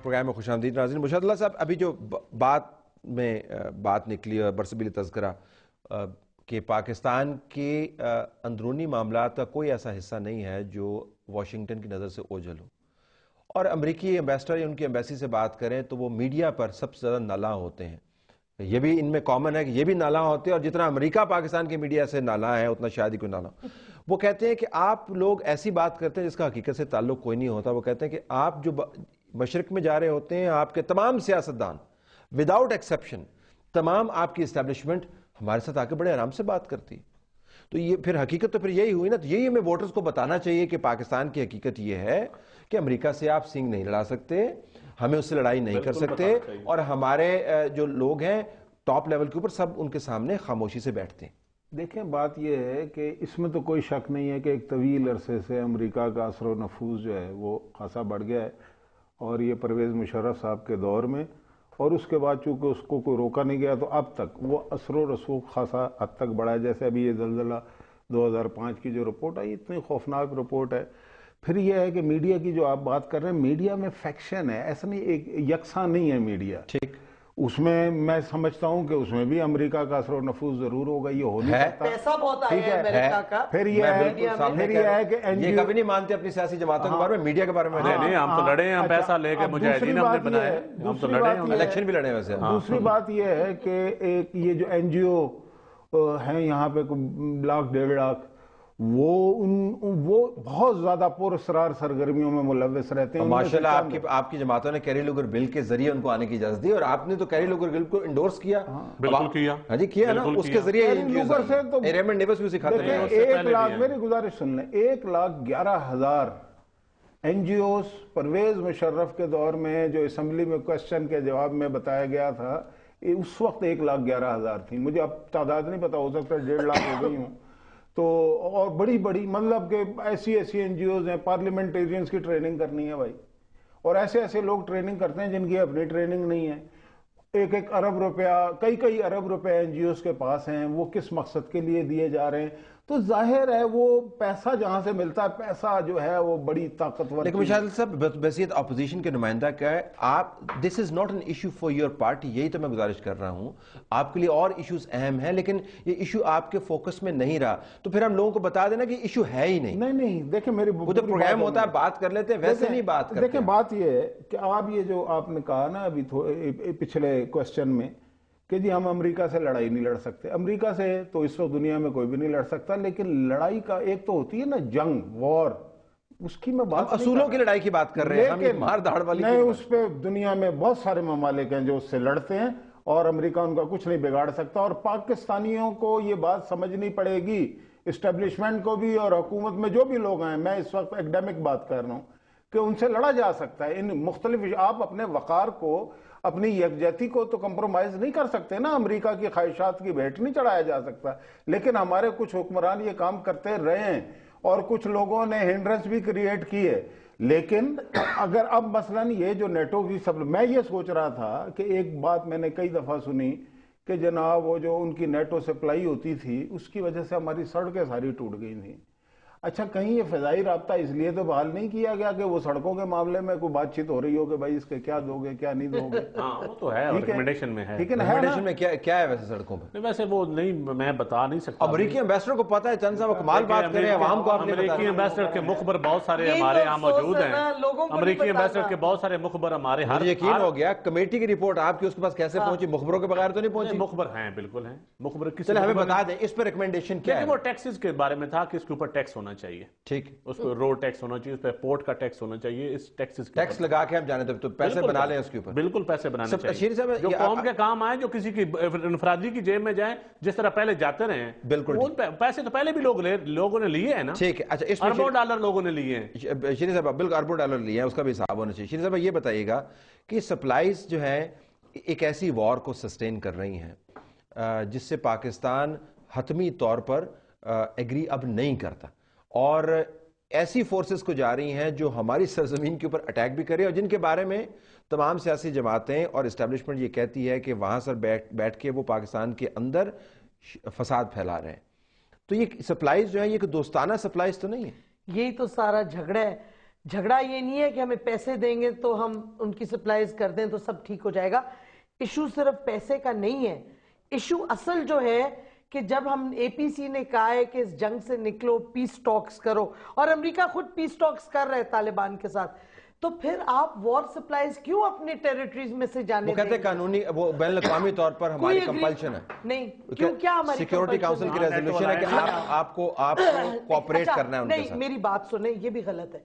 Programme میں خوش آمدید ناظرین۔ مشاہد اللہ صاحب، ابھی جو بات نکلی اور برسبیل تذکرہ کہ پاکستان کے اندرونی معاملات کا کوئی ایسا حصہ نہیں ہے جو واشنگٹن کی نظر سے اوجھل ہو، اور امریکی ایمبیسڈر یا ان کی ایمبیسی سے بات کریں تو وہ میڈیا پر سب سے زیادہ نالاں ہوتے ہیں۔ یہ بھی ان میں کامن ہے کہ یہ بھی نالاں ہوتے ہیں، اور جتنا امریکہ پاکستان کی میڈیا سے نالاں ہے اتنا شاید ہی کوئی نالاں۔ وہ کہتے ہیں کہ آپ لوگ ایسی بات کرتے ہیں جس کا حقیقت سے تعلق کوئی نہیں ہوتا۔ وہ کہتے ہیں کہ آپ جو مشرق میں جا رہے ہوتے ہیں، آپ کے تمام سیاستدان وداؤٹ ایکسیپشن، تمام آپ کی اسٹیبلشمنٹ ہمارے ساتھ آ کے بڑے آرام سے بات کرتی۔ تو یہ پھر حقیقت تو پھر یہی ہوئی نا۔ تو یہی ہمیں ووٹرز کو بتانا چاہیے کہ پاکستان کی حقیقت یہ ہے کہ امریکہ سے آپ سنگ نہیں لڑا سکتے، ہمیں اس سے لڑائی نہیں کر سکتے، اور ہمارے جو لوگ ہیں ٹاپ لیول کے اوپر سب ان کے سامنے خاموشی سے بیٹھتے ہیں۔ دیکھیں، بات یہ ہے کہ اس میں تو کوئی شک نہیں ہے کہ ایک طویل عرصے سے امریکہ کا اثر و نفوذ جو ہے وہ خاصا بڑھ گیا ہے، اور یہ پرویز مشرف صاحب کے دور میں، اور اس کے بعد چونکہ اس کو کوئی روکا نہیں گیا تو اب تک وہ اثر و رسوخ خاصا حد تک بڑھا ہے۔ جیسے ابھی یہ زلزلہ 2005 کی جو رپورٹ آئی، اتنی خوفناک رپورٹ ہے۔ پھر یہ ہے کہ میڈیا کی جو آپ بات کر رہے ہیں، میڈیا میں فیکشن ہے، ایسا نہیں، ایک یکساں نہیں ہے میڈیا۔ ٹھیک، اس میں سمجھتا ہوں کہ اس میں بھی امریکہ کا اثر و نفوذ ضرور ہوگا، یہ ہو نہیں سکتا۔ پیسہ بہت آیا ہے امریکہ کا۔ پھر یہ ہے کہ یہ کبھی نہیں مانتے اپنی سیاسی جماعتوں کے بارے میں، میڈیا کے بارے میں نہیں، ہم تو لڑے ہیں، ہم پیسہ لے کے مجاہدین ہم نے بنائے، ہم تو لڑے ہیں، الیکشن بھی لڑے ہیں ویسے۔ دوسری بات یہ ہے کہ ایک یہ جو این جی او ہیں یہاں پہ 1.5 لاکھ وہ بہت زیادہ پر اسرار سرگرمیوں میں ملوث رہتے ہیں۔ ماشاءاللہ آپ کی جماعتوں نے کیری لوگر بل کے ذریعے ان کو آنے کی اجازت دی، اور آپ نے تو کیری لوگر بل کو انڈورس کیا۔ بالکل کیا، ہاں جی کیا نا، اس کے ذریعے ریمنڈ نیبس بھی سکھاتے ہیں۔ 1 لاکھ، میری گزارش سن لیں، 1,11,000 N G Os Pervez Musharraf کے دور میں جو اسمبلی میں کوسچن کے جواب میں بتایا گیا تھا، اس وقت 1,11,000 تھی۔ مجھے اب تعداد نہیں پتا، ہو سکتا ہے 1.5 لاکھ ہو گئی ہوں تو، اور بڑی مطلب کہ ایسی این جی اوز ہیں، پارلیمنٹیرینز کی ٹریننگ کرنی ہے بھائی، اور ایسے لوگ ٹریننگ کرتے ہیں جن کی اپنی ٹریننگ نہیں ہے۔ 1 ارب روپیہ، کئی ارب روپے این جی اوز کے پاس ہیں، وہ کس مقصد کے لیے دیے جا رہے ہیں؟ تو ظاہر ہے وہ پیسہ جہاں سے ملتا ہے، پیسہ جو ہے وہ بڑی طاقتور۔ لیکن مشاہد صاحب، بحیثیت اپوزیشن کے نمائندہ کا ہے، آپ this is not an issue for your party, یہی تو میں گزارش کر رہا ہوں۔ آپ کے لیے اور ایشوز اہم ہیں، لیکن یہ ایشو آپ کے فوکس میں نہیں رہا، تو پھر ہم لوگوں کو بتا دینا کہ ایشو ہے ہی نہیں۔ نہیں، دیکھیں میری وہ تو پروگرام ہوتا ہے، بات کر لیتے ہیں، ویسے نہیں بات کرتے۔ دیکھیں بات یہ ہے کہ آپ یہ جو آپ نے کہا نا ابھی پچھلے کوسچن میں کہ جی ہم امریکہ سے لڑائی نہیں لڑ سکتے، امریکہ سے تو اس وقت دنیا میں کوئی بھی نہیں لڑ سکتا، لیکن لڑائی کا ایک تو ہوتی ہے نا جنگ، وار، اس کی میں بات اصولوں کی لڑائی کی بات کر رہے ہیں، ہم مار دھاڑ والی نہیں۔ اس پہ دنیا میں بہت سارے ممالک ہیں جو اس سے لڑتے ہیں، اور امریکہ ان کا کچھ نہیں بگاڑ سکتا، اور پاکستانیوں کو یہ بات سمجھنی پڑے گی، اسٹیبلشمنٹ کو بھی اور حکومت میں جو بھی لوگ ہیں، میں اس وقت ایکڈیمک بات کر رہا ہوں، کہ ان سے لڑا جا سکتا ہے۔ ان مختلف، آپ اپنے وقار کو، اپنی یکجہتی کو تو کمپرومائز نہیں کر سکتے نا، امریکہ کی خواہشات کی بھیٹ نہیں چڑھایا جا سکتا، لیکن ہمارے کچھ حکمران یہ کام کرتے رہے ہیں، اور کچھ لوگوں نے ہنڈرنس بھی کریٹ کی ہے۔ لیکن اگر اب مثلاً یہ جو نیٹو کی میں یہ سوچ رہا تھا کہ ایک بات میں نے کئی دفعہ سنی کہ جناب وہ جو ان کی نیٹو سپلائی ہوتی تھی، اس کی وجہ سے ہماری سڑکیں ساری ٹوٹ گئی تھیں۔ اچھا، کہیں یہ فضائی رابطہ اس لیے تو بحال نہیں کیا گیا کہ وہ سڑکوں کے معاملے میں کوئی بات چیت ہو رہی ہو کہ بھائی اس کے کیا دو گے کیا نہیں دو گے؟ ہاں وہ تو ہے، ریکمنڈیشن میں ہے۔ لیکن ریکمنڈیشن میں کیا ہے ویسے سڑکوں پہ؟ ویسے وہ نہیں، میں بتا نہیں سکتا۔ امریکی ایمبیسڈر کو پتا ہے، چند صاحب کمال بات کریں، عوام کو آپ نے بتا۔ امریکی ایمبیسڈر کے مخبر بہت سارے ہمارے یہاں موجود ہیں، امریکی ایمبیسڈر کے بہت سارے مخبر ہمارے ہر یقین ہو گیا کمیٹی کی رپورٹ آپ کی اس کے پاس کیسے پہنچی، مخبروں کے بغیر تو نہیں پہنچی؟ مخبر ہیں، بالکل ہیں مخبر۔ چلے ہمیں بتا دیں اس پہ ریکمنڈیشن کیا ہے؟ وہ ٹیکسز کے بارے میں تھا کہ اس کے اوپر ٹیکس ہونا چاہیے، ٹھیک، اس کو روڈ ٹیکس ہونا چاہیے، اس پہ پورٹ کا ٹیکس ہونا چاہیے، اس ٹیکس لگا کے ہم جانے تو پیسے بنا لیں اس کے اوپر۔ بالکل پیسے بنانے شیر صاحب، چاہیے، جو قوم کے کام آئے، جو کسی کی انفرادی کی جیب میں جائیں، جس طرح پہلے جاتے رہے ہیں۔ بالکل، پیسے تو پہلے بھی لوگوں نے لیے ہیں نا۔ ٹھیک ہے، اچھا، اس میں اربوں ڈالر لوگوں نے لیے ہیں۔ شیر صاحب بالکل اربوں ڈالر لیے ہیں، اس کا بھی حساب ہونا چاہیے۔ شیر صاحب یہ بتائیے گا کہ سپلائیز جو ہیں ایک ایسی وار کو سسٹین کر رہی ہیں جس سے پاکستان حتمی طور پر ایگری اب نہیں کرتا، اور ایسی فورسز کو جا رہی ہیں جو ہماری سرزمین کے اوپر اٹیک بھی کرے، اور جن کے بارے میں تمام سیاسی جماعتیں اور اسٹیبلشمنٹ یہ کہتی ہے کہ وہاں سے بیٹھ کے وہ پاکستان کے اندر فساد پھیلا رہے ہیں۔ تو یہ سپلائیز جو ہے یہ دوستانہ سپلائیز تو نہیں ہے؟ یہی تو سارا جھگڑا ہے جھگڑا یہ نہیں ہے کہ ہمیں پیسے دیں گے تو ہم ان کی سپلائز کر دیں تو سب ٹھیک ہو جائے گا. ایشو صرف پیسے کا نہیں ہے. ایشو اصل جو ہے کہ جب ہم اے پی سی نے کہا ہے کہ اس جنگ سے نکلو, پیس ٹاکس کرو, اور امریکہ خود پیس ٹاکس کر رہے طالبان کے ساتھ, تو پھر آپ وار سپلائز کیوں اپنے ٹیریٹریز میں سے جانے دیں؟ وہ کہتے ہیں قانونی, وہ بین الاقوامی طور پر ہماری کمپلشن ہے. نہیں, کیا ہماری سیکیورٹی کاؤنسل کی ریزولوشن ہے کہ آپ کو کوآپریٹ کرنا ہے ان کے ساتھ. نہیں, میری بات سنیں, یہ بھی غلط ہے.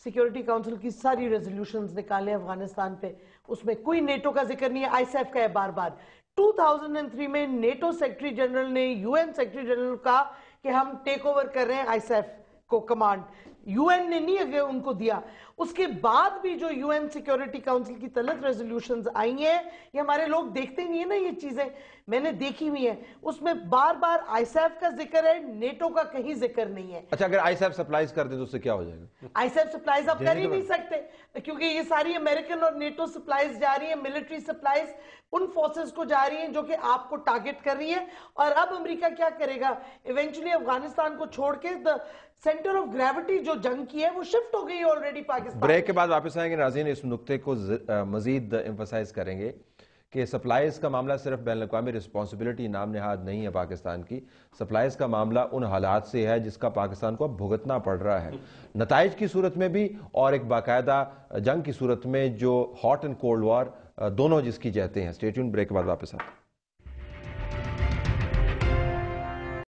سیکیورٹی کاؤنسل کی ساری ریزولوشنز نکالے افغانستان پہ, اس میں کوئی نیٹو کا ذکر نہیں ہے. آئی ایس ایف کا ہے بار بار. 2003 میں نیٹو سیکرٹری جنرل نے یو این سیکرٹری جنرل کہا کہ ہم ٹیک اوور کر رہے ہیں آئی ایس ایف کو کمانڈ. یو این نے نہیں ان کو دیا. اس کے بعد بھی جو یو این سیکیورٹی کاؤنسل کی تلت ریزولوشنز آئی ہیں, یہ ہمارے لوگ دیکھتے نہیں ہیں نا, یہ چیزیں میں نے دیکھی ہوئی ہیں, اس میں بار بار آئی ایس ایف کا ذکر ہے, نیٹو کا کہیں ذکر نہیں ہے. اچھا, اگر آئی ایس ایف سپلائز کر دیں تو اس سے کیا ہو جائے گا؟ آئی ایس ایف سپلائز آپ کر ہی نہیں سکتے, کیونکہ یہ ساری امریکن اور نیٹو سپلائز جا رہی ہیں, ملٹری سپلائز ان فورسز کو جا رہی ہیں جو کہ آپ کو ٹارگٹ کر رہی ہے. اور اب امریکہ کیا کرے گا؟ ایونچولی افغانستان کو چھوڑ کے سینٹر آف گریوٹی جو جنگ کی ہے وہ شفٹ ہو گئی ہے آلریڈی پاکستان. بریک کے بعد واپس آئیں گے. ناظرین, اس نقطے کو مزید ایمفسائز کریں گے کہ سپلائز کا معاملہ صرف بین الاقوامی رسپانسبلٹی نام نہاد نہیں ہے پاکستان کی. سپلائز کا معاملہ ان حالات سے ہے جس کا پاکستان کو اب بھگتنا پڑ رہا ہے, نتائج کی صورت میں بھی اور ایک باقاعدہ جنگ کی صورت میں, جو ہاٹ اینڈ کولڈ وار دونوں جس کی جہتے ہیں. اسٹے ٹیون, بریک کے بعد واپس آتے ہیں.